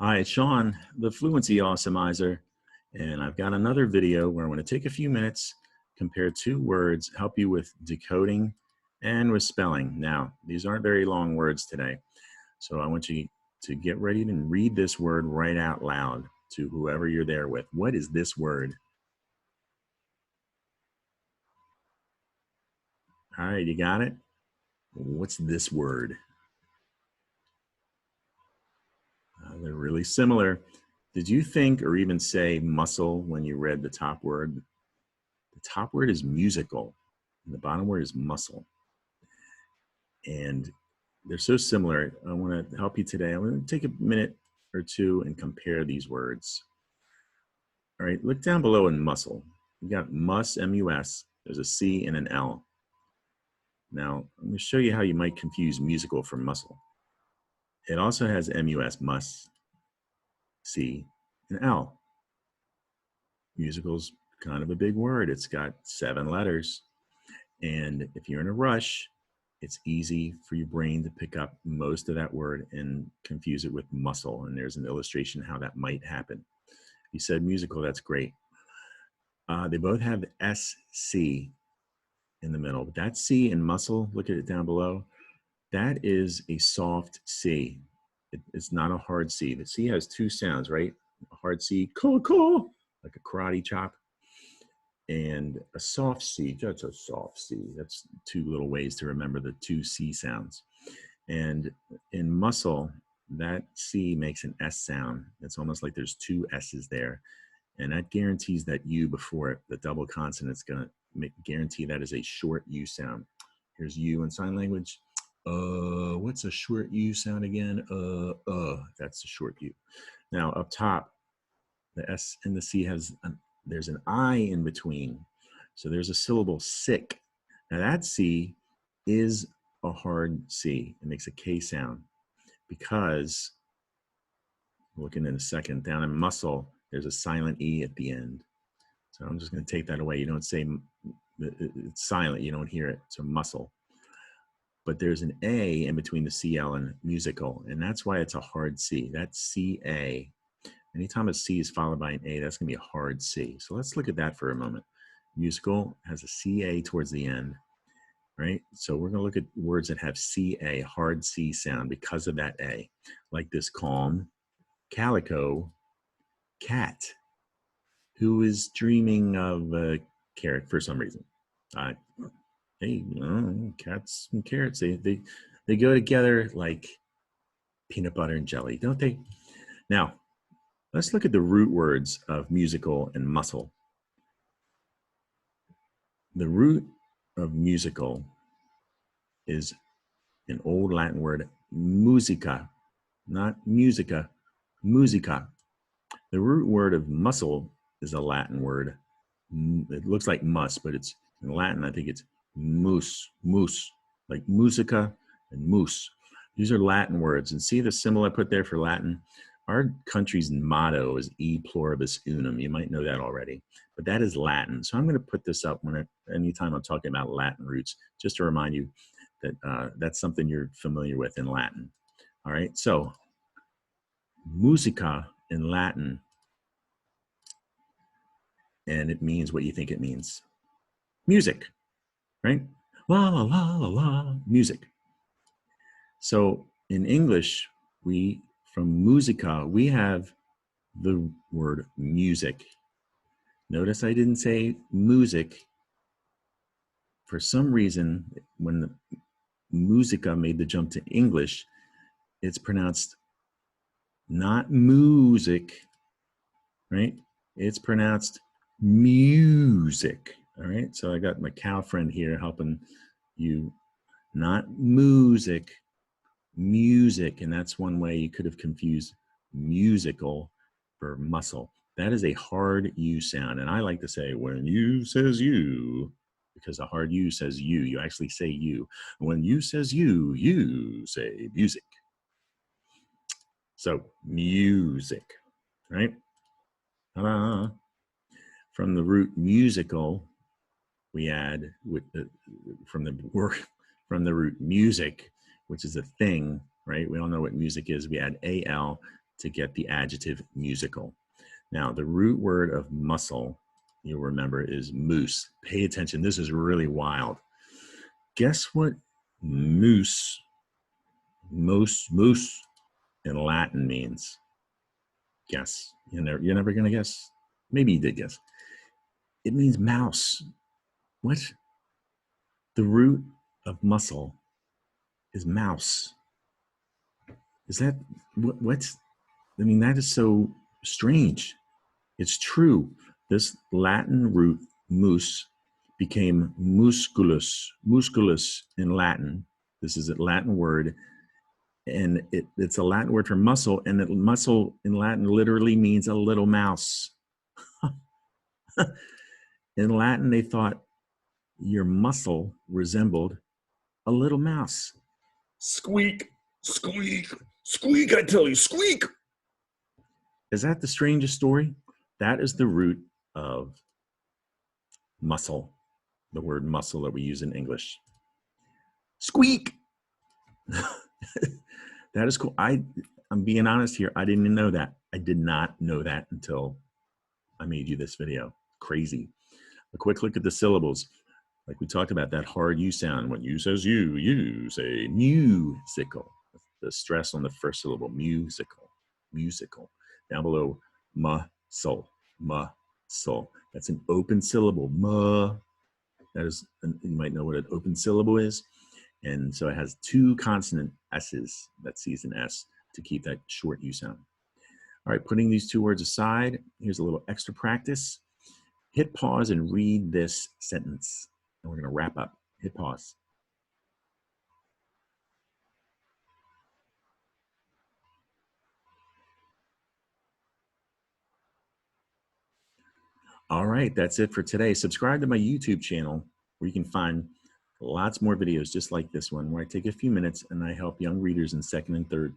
Hi, it's Sean, the Fluency Awesomeizer, and I've got another video where I'm going to take a few minutes, compare two words, help you with decoding and with spelling. Now, these aren't very long words today, so I want you to get ready to read this word right out loud to whoever you're there with. What is this word? All right, you got it? What's this word? They're really similar. Did you think or even say muscle when you read the top word? The top word is musical, and the bottom word is muscle. And they're so similar. I want to help you today. I'm going to take a minute or two and compare these words. All right, look down below in muscle. You got mus, M-U-S. There's a C and an L. Now, I'm going to show you how you might confuse musical from muscle. It also has M-U-S, mus, C, and L. Musical's kind of a big word. It's got 7 letters. And if you're in a rush, it's easy for your brain to pick up most of that word and confuse it with muscle. And there's an illustration how that might happen. If you said musical, that's great. They both have SC in the middle. But that C in muscle, look at it down below. That is a soft C. It's not a hard C. The C has 2 sounds, right? A hard C, caw, like a karate chop. And a soft C, that's a soft C. That's 2 little ways to remember the 2 C sounds. And in muscle, that C makes an S sound. It's almost like there's 2 S's there. And that guarantees that U before it, the double consonant's gonna guarantee that is a short U sound. Here's U in sign language. What's a short U sound again? That's a short U. Now up top, the S and the C there's an I in between. So there's a syllable sick. Now that C is a hard C. It makes a K sound because, looking in a second, down in muscle, there's a silent E at the end. So I'm just going to take that away. You don't say, it's silent. You don't hear it. So muscle. But there's an A in between the CL and musical. And that's why it's a hard C. That's CA. Anytime a C is followed by an A, that's going to be a hard C. So let's look at that for a moment. Musical has a CA towards the end, right? So we're going to look at words that have CA, hard C sound because of that A, like this calm, calico, cat, who is dreaming of a carrot for some reason. Hey, cats and carrots, they go together like peanut butter and jelly, don't they? Now, let's look at the root words of musical and muscle. The root of musical is an old Latin word, musica, not musica, musica. The root word of muscle is a Latin word. It looks like mus, but it's in Latin, I think it's mus, like musica and mus. These are Latin words. And see the symbol I put there for Latin? Our country's motto is E pluribus unum. You might know that already, but that is Latin. So I'm going to put this up anytime I'm talking about Latin roots, just to remind you that that's something you're familiar with in Latin. All right, so musica in Latin, and it means what you think it means. Music, right? La, la, la, la, la, music. So in English, from musica, we have the word music. Notice I didn't say music. For some reason, when the musica made the jump to English, it's pronounced not music, right? It's pronounced music, all right? So I got my cow friend here helping you, not music, music. And that's one way you could have confused musical for muscle. That is a hard U sound. And I like to say, when you says you, because a hard U says you actually say you. When you says you say music. So music, right? Ta-da. From the root musical, we add from the root music, which is a thing, right? We all know what music is. We add AL, to get the adjective musical. Now, the root word of muscle, you'll remember, is moose. Pay attention. This is really wild. Guess what moose in Latin means? Guess. You're never going to guess. Maybe you did guess. It means mouse. What? The root of muscle is mouse. Is that what's? I mean, that is so strange. It's true. This Latin root mus became musculus in Latin. This is a Latin word, and it's a Latin word for muscle, and muscle in Latin literally means a little mouse. In Latin, they thought your muscle resembled a little mouse. Squeak, squeak, squeak, I tell you, squeak. Is that the strangest story? That is the root of muscle, the word muscle that we use in English. Squeak. That is cool. I'm being honest here. I didn't know that. I did not know that until I made you this video. Crazy. A quick look at the syllables. Like we talked about, that hard U sound. When you says you say musical. The stress on the first syllable, musical, musical. Down below, muscle, muscle. That's an open syllable, ma. That is, you might know what an open syllable is. And so it has two consonant S's, that C's an S, to keep that short U sound. All right, putting these two words aside, here's a little extra practice. Hit pause and read this sentence. And we're going to wrap up. Hit pause. All right, that's it for today. Subscribe to my YouTube channel where you can find lots more videos just like this one, where I take a few minutes and I help young readers in second through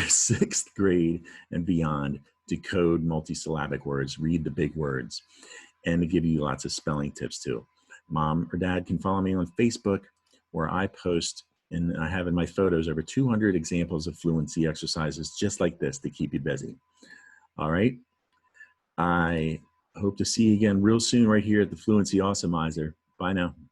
sixth grade and beyond decode multi-syllabic words, read the big words, and to give you lots of spelling tips too. Mom or dad can follow me on Facebook, where I post, and I have in my photos over 200 examples of fluency exercises just like this to keep you busy. All right. I hope to see you again real soon right here at the Fluency Awesomizer. Bye now.